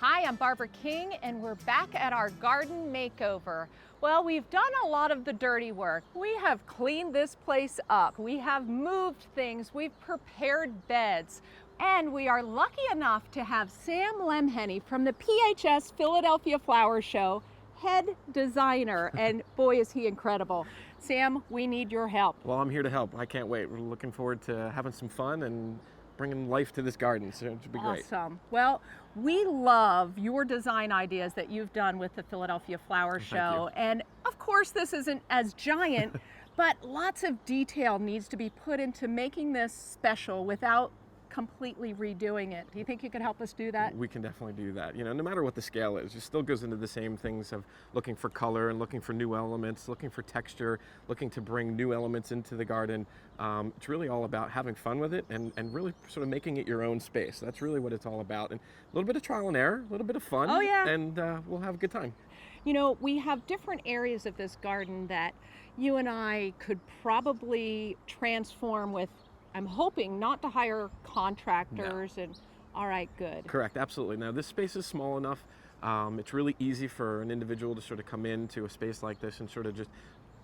Hi, I'm Barbara King, and we're back at our garden makeover. Well, we've done a lot of the dirty work. We have cleaned this place up. We have moved things. We've prepared beds. And we are lucky enough to have Sam Lemhenny from the PHS Philadelphia Flower Show, head designer, and boy is he incredible. Sam, we need your help. Well, I'm here to help. I can't wait. We're looking forward to having some fun and bringing life to this garden, so it should be great. Awesome. Well, we love your design ideas that you've done with the Philadelphia Flower Show. And of course, this isn't as giant, but lots of detail needs to be put into making this special without completely redoing it. Do you think you could help us do that? We can definitely do that. You know, no matter what the scale is, it still goes into the same things of looking for color and looking for new elements, looking for texture, looking to bring new elements into the garden. It's really all about having fun with it and really sort of making it your own space. That's really what it's all about. And a little bit of trial and error, a little bit of fun. Oh, yeah. And we'll have a good time. You know, we have different areas of this garden that you and I could probably transform with, I'm hoping not to hire contractors. No. And all right, good. Correct, absolutely. Now this space is small enough. It's really easy for an individual to sort of come into a space like this and sort of just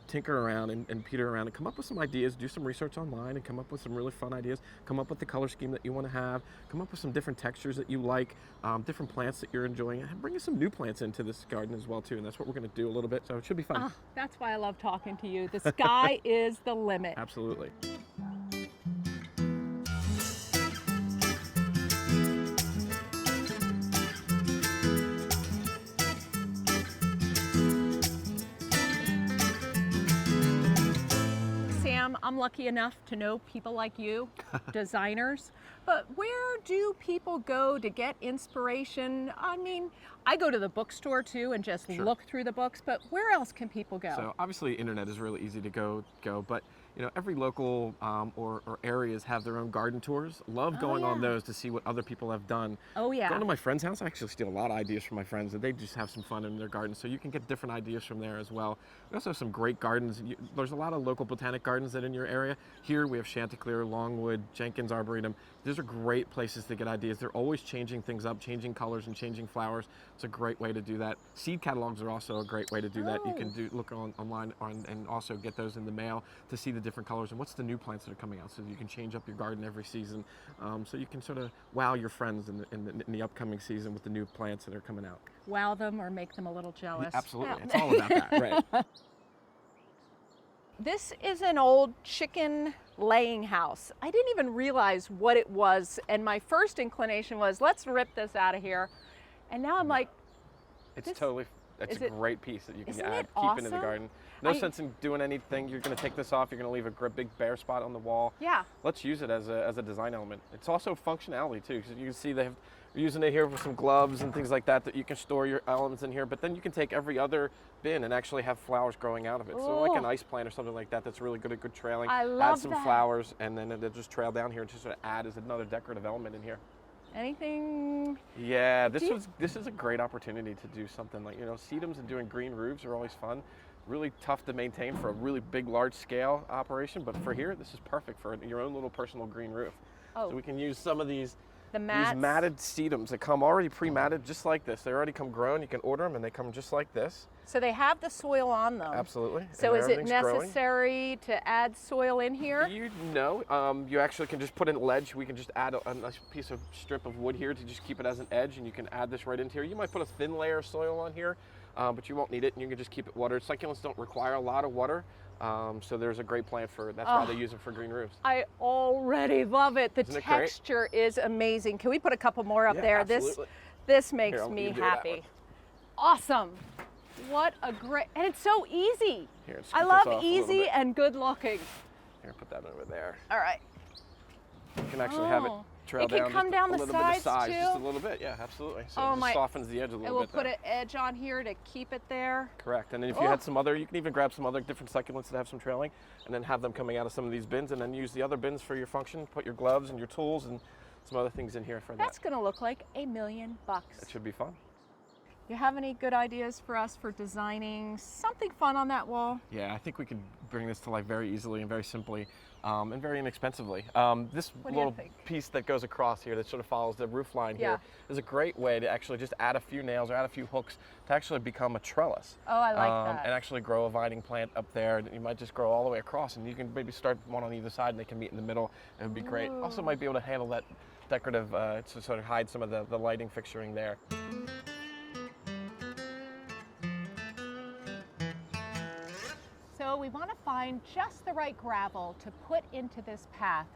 tinker around and peter around and come up with some ideas, do some research online and come up with some really fun ideas, come up with the color scheme that you want to have, come up with some different textures that you like, different plants that you're enjoying, and bring some new plants into this garden as well too, and that's what we're going to do a little bit, so it should be fun. That's why I love talking to you. The sky is the limit. Absolutely. I'm lucky enough to know people like you, designers, but where do people go to get inspiration? I mean, I go to the bookstore too and just look through the books, but where else can people go? So obviously internet is really easy to go, but you know, every local or areas have their own garden tours. Love going on those to see what other people have done. Oh yeah. Going to my friend's house, I actually steal a lot of ideas from my friends, and they just have some fun in their garden, so you can get different ideas from there as well. We also have some great gardens. There's a lot of local botanic gardens that are in your area. Here we have Chanticleer, Longwood, Jenkins Arboretum. These are great places to get ideas. They're always changing things up, changing colors and changing flowers. It's a great way to do that. Seed catalogs are also a great way to do that. You can look online and also get those in the mail to see the different colors and what's the new plants that are coming out, so you can change up your garden every season, so you can sort of wow your friends in the upcoming season with the new plants that are coming out. Wow them or make them a little jealous. Absolutely. It's all about that, right? This is an old chicken laying house. I didn't even realize what it was, and my first inclination was, let's rip this out of here. And now I'm like, it's a great piece that you can keep into the garden. No sense in doing anything. You're going to take this off. You're going to leave a big bare spot on the wall. Yeah. Let's use it as a design element. It's also functionality too, because you can see they're using it here with some gloves and things like that you can store your elements in here. But then you can take every other bin and actually have flowers growing out of it. So like an ice plant or something like that, that's really good at good trailing. I love add some flowers, and then it'll just trail down here and just sort of add as another decorative element in here. Anything? Yeah, this is a great opportunity to do something like, you know, sedums and doing green roofs are always fun. Really tough to maintain for a really big, large scale operation, but for here, this is perfect for your own little personal green roof. So we can use some of these matted sedums that come already pre-matted just like this. They already come grown. You can order them and they come just like this. So they have the soil on them. Absolutely. So is it necessary to add soil in here? You actually can just put in ledge. We can just add a nice piece of strip of wood here to just keep it as an edge, and you can add this right into here. You might put a thin layer of soil on here, but you won't need it, and you can just keep it watered. Succulents don't require a lot of water, so there's a great plant for it. That's why they use it for green roofs. I already love it. The texture is amazing. Can we put a couple more up there? Absolutely. This makes me happy. Awesome. What a great, and it's so easy. Here, I love easy and good looking. Here, put that over there. All right. You can actually have it trail down. It can come down the sides too? Just a little bit, yeah, absolutely. So it just softens the edge a little bit. And we'll put an edge on here to keep it there. Correct, and then if you had some other, you can even grab some other different succulents that have some trailing, and then have them coming out of some of these bins, and then use the other bins for your function. Put your gloves and your tools and some other things in here for that. That's gonna look like $1 million. It should be fun. You have any good ideas for us for designing something fun on that wall? Yeah, I think we can bring this to life very easily and very simply. and very inexpensively. This What do you little think? piece that goes across here that sort of follows the roof line Yeah. here is a great way to actually just add a few nails or add a few hooks to actually become a trellis. Oh, I like that. And actually grow a vining plant up there. You might just grow all the way across, and you can maybe start one on either side and they can meet in the middle. It would be great. Also might be able to handle that decorative, to sort of hide some of the lighting fixturing there. So we want to find just the right gravel to put into this path.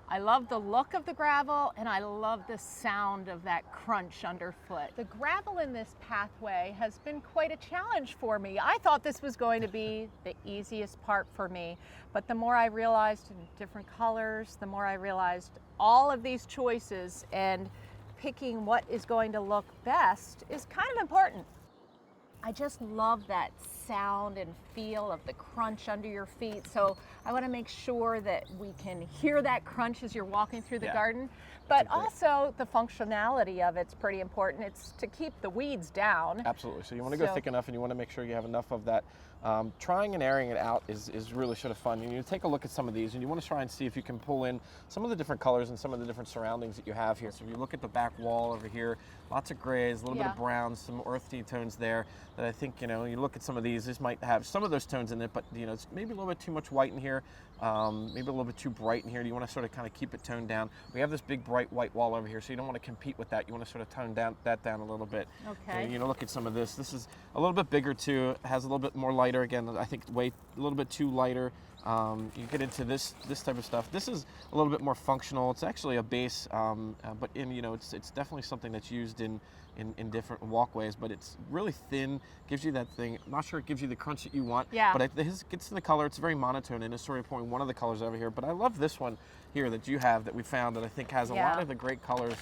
I love the look of the gravel and I love the sound of that crunch underfoot. The gravel in this pathway has been quite a challenge for me. I thought this was going to be the easiest part for me, but the more I realized in different colors, the more I realized all of these choices and picking what is going to look best is kind of important. I just love that sound and feel of the crunch under your feet. So I want to make sure that we can hear that crunch as you're walking through the garden. But also the functionality of it's pretty important. It's to keep the weeds down. Absolutely. So you want to go thick enough and you want to make sure you have enough of that. Trying and airing it out is really sort of fun. And you take a look at some of these and you want to try and see if you can pull in some of the different colors and some of the different surroundings that you have here. So if you look at the back wall over here, lots of grays, a little bit of browns, some earthy tones there that I think, you look at some of these, this might have some of those tones in it, but it's maybe a little bit too much white in here, maybe a little bit too bright in here. You want to sort of kind of keep it toned down. We have this big bright white wall over here, so you don't want to compete with that. You want to sort of tone that down a little bit. Okay. And, look at some of this. This is a little bit bigger too. It has a little bit more lighter. Again, I think a little bit too lighter. You get into this type of stuff. This is a little bit more functional. It's actually a base, but it's definitely something that's used in different walkways. But it's really thin, gives you that thing. I'm not sure it gives you the crunch that you want. Yeah. But it gets to the color. It's very monotone, and it's sort of pouring one of the colors over here. But I love this one here that you have that we found that I think has a lot of the great colors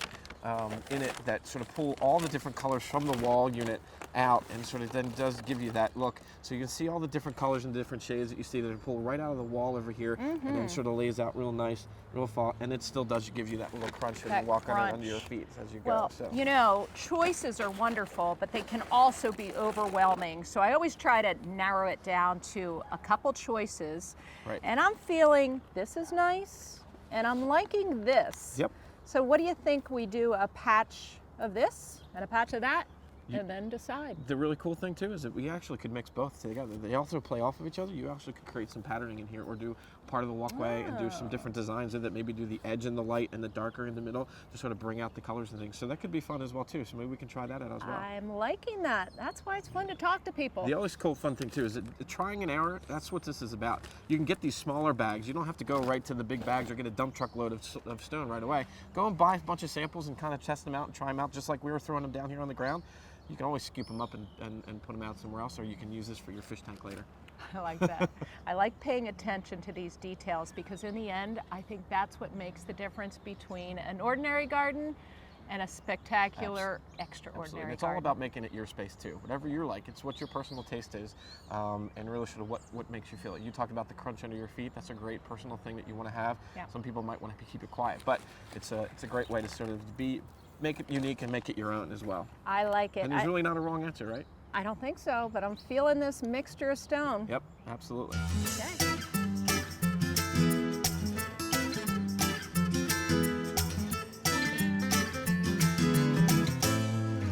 in it that sort of pull all the different colors from the wall unit out and sort of then does give you that look. So you can see all the different colors and different shades that you see that are pulled right out of the wall over here and then sort of lays out real nice, real fall, and it still does give you that little crunch as you walk on it under your feet as you go. Well, choices are wonderful, but they can also be overwhelming. So I always try to narrow it down to a couple choices. Right. And I'm feeling this is nice and I'm liking this. Yep. So what do you think we do a patch of this and a patch of that and then decide? The really cool thing too is that we actually could mix both together. They also play off of each other. You actually could create some patterning in here or do part of the walkway and do some different designs that maybe do the edge in the light and the darker in the middle to sort of bring out the colors and things. So that could be fun as well too. So maybe we can try that out as well. I'm liking that. That's why it's fun to talk to people. The always cool fun thing too is that the trying and error, that's what this is about. You can get these smaller bags. You don't have to go right to the big bags or get a dump truck load of stone right away. Go and buy a bunch of samples and kind of test them out and try them out just like we were throwing them down here on the ground. You can always scoop them up and put them out somewhere else, or you can use this for your fish tank later. I like that. I like paying attention to these details because in the end, I think that's what makes the difference between an ordinary garden and a spectacular, extraordinary Absolutely. It's garden. all about making it your space too. Whatever you like, it's what your personal taste is, and really sort of what makes you feel it. You talked about the crunch under your feet. That's a great personal thing that you want to have. Yeah. Some people might want to keep it quiet, but it's a great way to sort of make it unique and make it your own as well. I like it. And there's really not a wrong answer, right? I don't think so, but I'm feeling this mixture of stone. Yep, absolutely. Okay.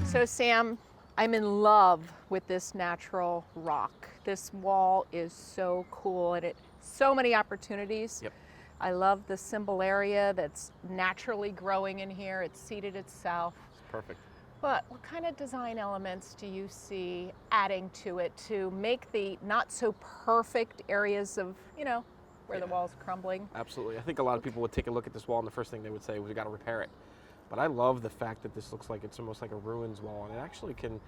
So Sam, I'm in love with this natural rock. This wall is so cool and so many opportunities. Yep. I love the symbol area that's naturally growing in here. It's seeded itself. It's perfect. But what kind of design elements do you see adding to it to make the not so perfect areas of, where the wall's crumbling? Absolutely. I think a lot of people would take a look at this wall and the first thing they would say was we got to repair it. But I love the fact that this looks like it's almost like a ruins wall, and it actually can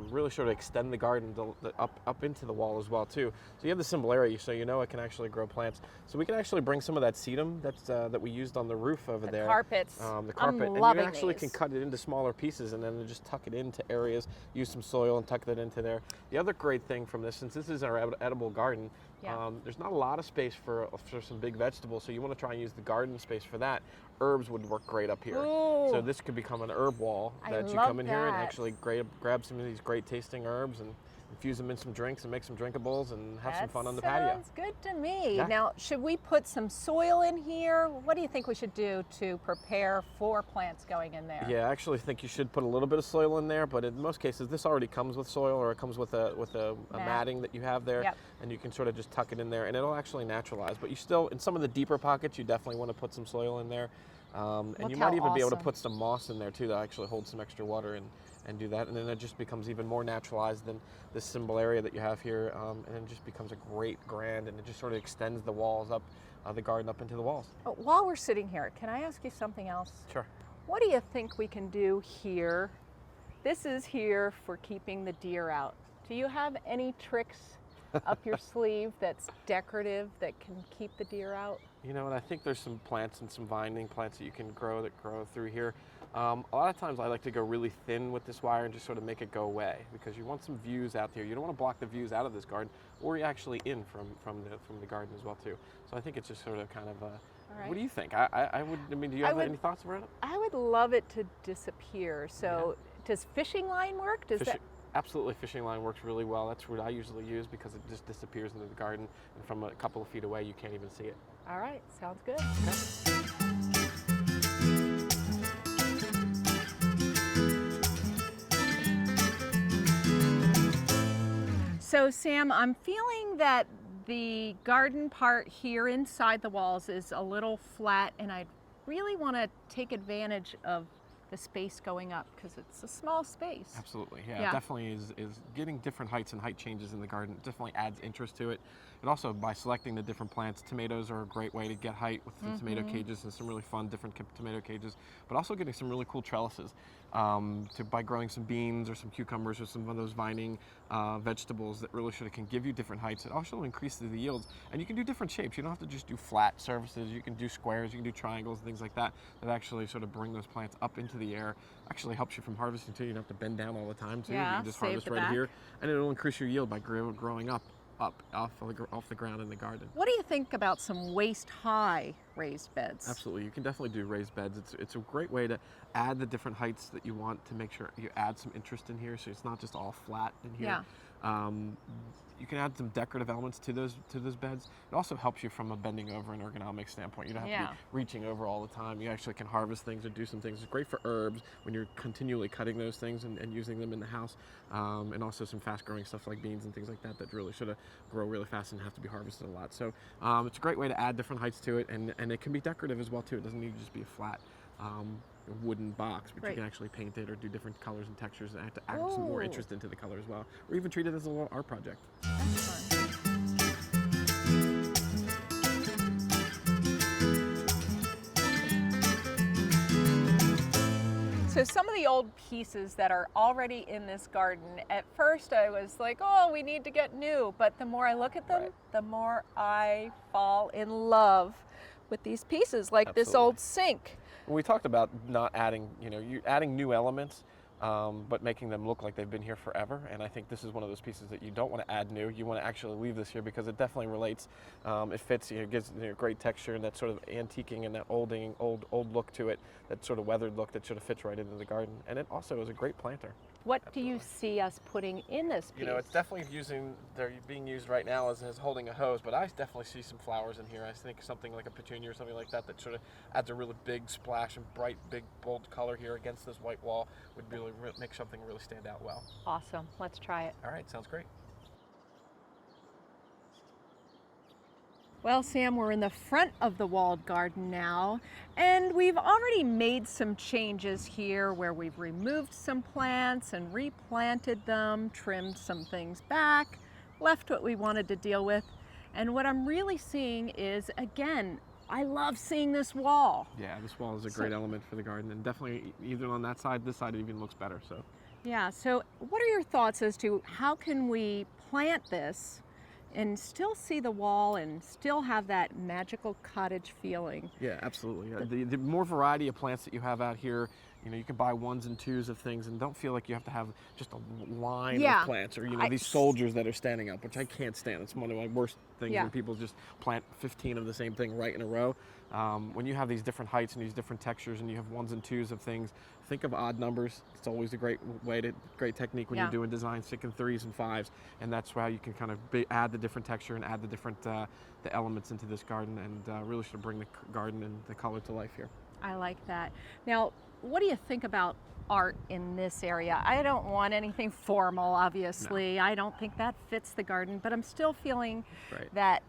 really sort of extend the garden up into the wall as well too. So you have the symbol area, so it can actually grow plants. So we can actually bring some of that sedum that we used on the roof over there. Carpets. The carpet. I'm and loving you actually these. can cut it into smaller pieces and then just tuck it into areas, use some soil and tuck that into there. The other great thing from this, since this is our edible garden, there's not a lot of space for some big vegetables, so you want to try and use the garden space for that. Herbs would work great up here. Ooh. So this could become an herb wall that you come in here and actually grab some of these great tasting herbs and infuse them in some drinks and make some drinkables and have some fun on the patio. Sounds good to me. Yeah. Now, should we put some soil in here? What do you think we should do to prepare for plants going in there? Yeah, I actually think you should put a little bit of soil in there, but in most cases this already comes with soil, or it comes with a matting that you have there. Yep. And you can sort of just tuck it in there and it'll actually naturalize. But you still, in some of the deeper pockets, you definitely want to put some soil in there. And Look you how might even be able to awesome. put some moss in there too that actually holds some extra water and do that. And then it just becomes even more naturalized than this symbol area that you have here. And it just becomes a great grand, and it just sort of extends the walls up, the garden up into the walls. Oh, while we're sitting here, can I ask you something else? Sure. What do you think we can do here? This is here for keeping the deer out. Do you have any tricks up your sleeve that's decorative that can keep the deer out? You know, and I think there's some plants and some vining plants that you can grow that grow through here. A lot of times I like to go really thin with this wire and just sort of make it go away, because you want some views out there. You don't want to block the views out of this garden, or you're actually in from the garden as well too. So I think it's just sort of kind of All right. What do you think? I mean, do you have any thoughts about it? I would love it to disappear. So does fishing line work? Absolutely, fishing line works really well. That's what I usually use, because it just disappears into the garden, and from a couple of feet away you can't even see it. All right, sounds good. Okay. So Sam, I'm feeling that the garden part here inside the walls is a little flat, and I really want to take advantage of the space going up, because it's a small space. Absolutely, yeah. Yeah. It definitely is getting different heights and height changes in the garden. It definitely adds interest to it. And also, by selecting the different plants, tomatoes are a great way to get height with the tomato cages, and some really fun different tomato cages, but also getting some really cool trellises by growing some beans or some cucumbers or some of those vining vegetables that really sort of can give you different heights. It also increases the yields, and you can do different shapes. You don't have to just do flat surfaces. You can do squares, you can do triangles, things like that, that actually sort of bring those plants up into the air. Actually helps you from harvesting too. You don't have to bend down all the time too. Yeah, You can just save harvest the right back. here, and it'll increase your yield by growing up off the ground in the garden. What do you think about some waist-high raised beds? Absolutely, you can definitely do raised beds. It's a great way to add the different heights that you want to make sure you add some interest in here, so it's not just all flat in here. Yeah. You can add some decorative elements to those beds. It also helps you from a bending over and ergonomic standpoint. You don't have to be reaching over all the time. You actually can harvest things or do some things. It's great for herbs when you're continually cutting those things and using them in the house. And also some fast growing stuff like beans and things like that that really sort of grow really fast and have to be harvested a lot. So it's a great way to add different heights to it, and it can be decorative as well too. It doesn't need to just be a flat wooden box, but Right. you can actually paint it or do different colors and textures and add some more Ooh. interest into the color as well, or even treat it as a little art project. That's fun. So some of the old pieces that are already in this garden, at first I was like, oh, we need to get new. But the more I look at them, Right. the more I fall in love with these pieces, like this Absolutely. old sink. We talked about not adding, you adding new elements, but making them look like they've been here forever. And I think this is one of those pieces that you don't want to add new. You want to actually leave this here because it definitely relates. It fits. It gives great texture and that sort of antiquing and that old look to it. That sort of weathered look that sort of fits right into the garden. And it also is a great planter. What do you see us putting in this piece? It's definitely they're being used right now as holding a hose, but I definitely see some flowers in here. I think something like a petunia or something like that that sort of adds a really big splash and bright, big, bold color here against this white wall would really make something really stand out well. Awesome. Let's try it. All right, sounds great. Well, Sam, we're in the front of the walled garden now, and we've already made some changes here where we've removed some plants and replanted them, trimmed some things back, left what we wanted to deal with. And what I'm really seeing is, again, I love seeing this wall. Yeah, this wall is a great element for the garden, and definitely either on that side, this side even looks better. So. Yeah, so what are your thoughts as to how can we plant this and still see the wall and still have that magical cottage feeling? Yeah, absolutely. The more variety of plants that you have out here, you can buy ones and twos of things and don't feel like you have to have just a line Yeah. of plants or, these soldiers that are standing up, which I can't stand. It's one of my worst things Yeah. when people just plant 15 of the same thing right in a row. When you have these different heights and these different textures and you have 1s and 2s of things, think of odd numbers. It's always a great great technique when Yeah. you're doing designs, thinking 3s and 5s, and that's how you can kind of add the different texture and add the different the elements into this garden, and really sort of bring the garden and the color to life here. I like that. Now, what do you think about art in this area? I don't want anything formal, obviously. No. I don't think that fits the garden, but I'm still feeling Right. that,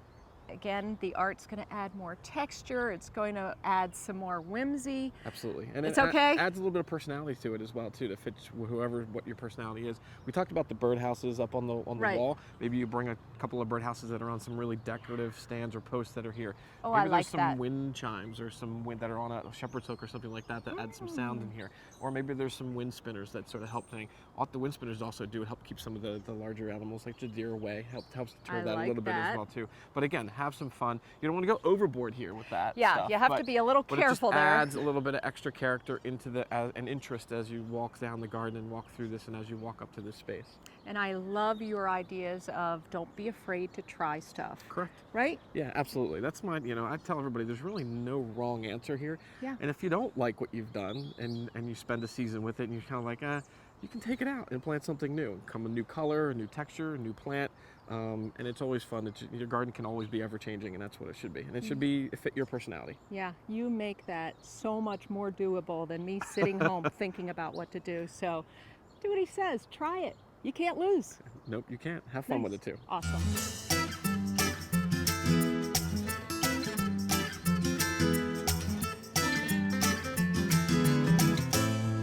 again, the art's going to add more texture. It's going to add some more whimsy. Absolutely, and It's it okay? adds a little bit of personality to it as well too, to fit what your personality is. We talked about the birdhouses up on the Right. wall. Maybe you bring a couple of birdhouses that are on some really decorative stands or posts that are here. Oh, Maybe I there's like some that. wind chimes or some wind that are on a shepherd's hook or something like that add some sound in here. Or maybe there's some wind spinners that sort of help thing. What the wind spinners also do help keep some of the larger animals like the deer away. Helps deter I that a like little bit that. as well too. But again, have some fun. You don't want to go overboard here with that. Yeah, stuff, you have but- to be a little but careful it just there. adds a little bit of extra character into an interest as you walk down the garden and walk through this and as you walk up to this space. And I love your ideas of don't be afraid to try stuff, Correct. right? Yeah, absolutely. That's my, I tell everybody there's really no wrong answer here. Yeah. And if you don't like what you've done and you spend a season with it and you're kind of like, you can take it out and plant something new. Come a new color, a new texture, a new plant. And it's always fun. Your garden can always be ever changing, and that's what it should be. And it should be fit your personality. Yeah, you make that so much more doable than me sitting home thinking about what to do. So do what he says, try it. You can't lose. Nope, you can't. Have fun with it too. Awesome.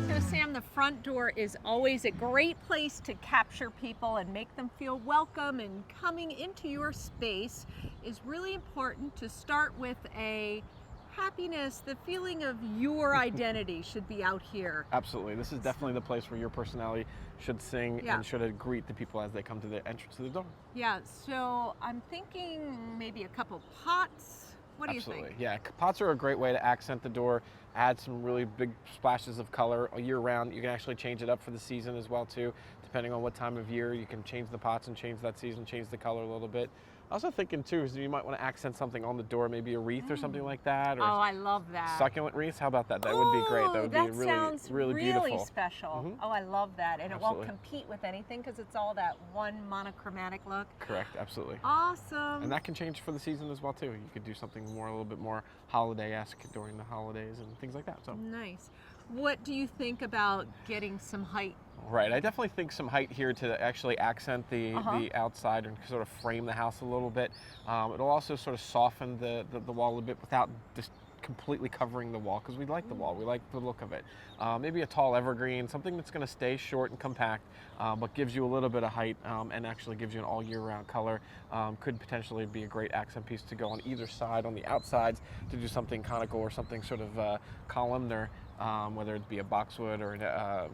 So Sam, the front door is always a great place to capture people and make them feel welcome, and coming into your space is really important to start with a happiness. The feeling of your identity should be out here. Absolutely. This is definitely the place where your personality should sing Yeah. and should greet the people as they come to the entrance to the door. Yeah, so I'm thinking maybe a couple pots. What do you Absolutely. think? Yeah, pots are a great way to accent the door, add some really big splashes of color year round. You can actually change it up for the season as well too. Depending on what time of year, you can change the pots and change that season, change the color a little bit. Also thinking too is you might want to accent something on the door, maybe a wreath or something like that, or Oh, I love that. succulent wreaths. How about that? That would be great. That would be really, sounds really beautiful. special. Mhm. Oh, I love that. And it Absolutely. won't compete with anything because it's all that one monochromatic look. Correct. Absolutely. Awesome. And that can change for the season as well too. You could do something a little bit more holiday-esque during the holidays and things like that. So. Nice. What do you think about getting some height? Right, I definitely think some height here to actually accent the outside and sort of frame the house a little bit. It'll also sort of soften the wall a bit without just completely covering the wall, because we like the wall, we like the look of it. Maybe a tall evergreen, something that's going to stay short and compact, but gives you a little bit of height and actually gives you an all year round color. Could potentially be a great accent piece to go on either side, on the outsides, to do something conical or something sort of columnar. Whether it be a boxwood or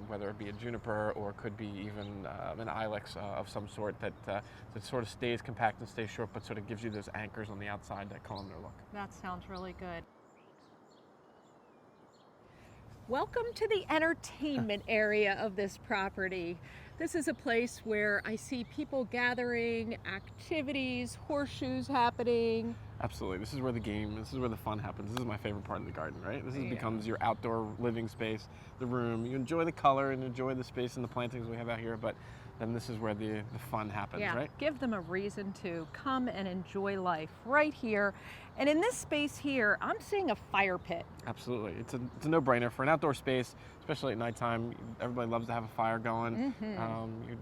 whether it be a juniper, or it could be even an ilex of some sort that sort of stays compact and stays short, but sort of gives you those anchors on the outside, that columnar look. That sounds really good. Welcome to the entertainment area of this property. This is a place where I see people gathering, activities, horseshoes happening. Absolutely. This is where this is where the fun happens. This is my favorite part of the garden, right? This Yeah. becomes your outdoor living space, the room. You enjoy the color and enjoy the space and the plantings we have out here, but then this is where the fun happens, Yeah, right? give them a reason to come and enjoy life right here. And in this space here, I'm seeing a fire pit. Absolutely. It's a no-brainer for an outdoor space, especially at nighttime. Everybody loves to have a fire going.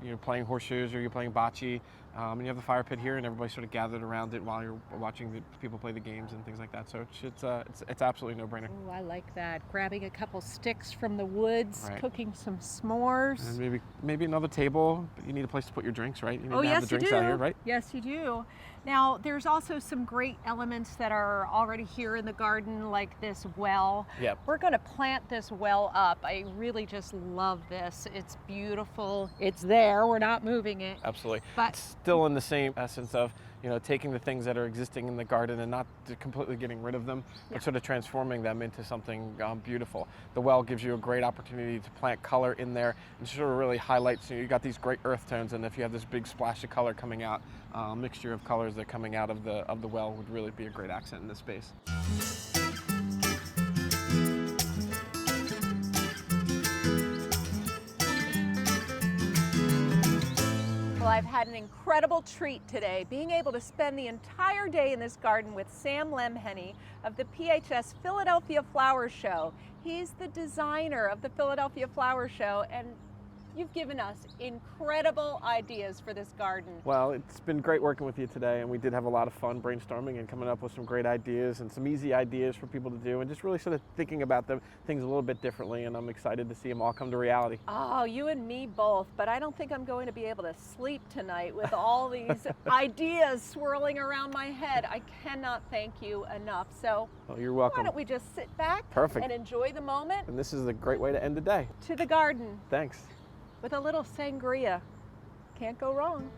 You're playing horseshoes or you're playing bocce, and you have the fire pit here, and everybody's sort of gathered around it while you're watching the people play the games and things like that. So it's absolutely no-brainer. Oh, I like that. Grabbing a couple sticks from the woods, Right. cooking some s'mores. And maybe another table, but you need a place to put your drinks, right? You need Oh, to have yes, the you drinks do. out here, right? Yes, you do. Now, there's also some great elements that are already here in the garden, like this well. Yep. We're going to plant this well up. I really just love this. It's beautiful. It's there. We're not moving it. Absolutely. But- It's still in the same essence of, taking the things that are existing in the garden and not completely getting rid of them, but sort of transforming them into something beautiful. The well gives you a great opportunity to plant color in there and sort of really highlights, you got these great earth tones, and if you have this big splash of color coming out, mixture of colors that are coming out of the well would really be a great accent in this space. I've had an incredible treat today, being able to spend the entire day in this garden with Sam Lemhenny of the PHS Philadelphia Flower Show. He's the designer of the Philadelphia Flower Show, and you've given us incredible ideas for this garden. Well, it's been great working with you today, and we did have a lot of fun brainstorming and coming up with some great ideas and some easy ideas for people to do, and just really sort of thinking about things a little bit differently, and I'm excited to see them all come to reality. Oh, you and me both, but I don't think I'm going to be able to sleep tonight with all these ideas swirling around my head. I cannot thank you enough. So Oh, you're welcome. why don't we just sit back Perfect. and enjoy the moment? And this is a great way to end the day. To the garden Thanks. with a little sangria. Can't go wrong.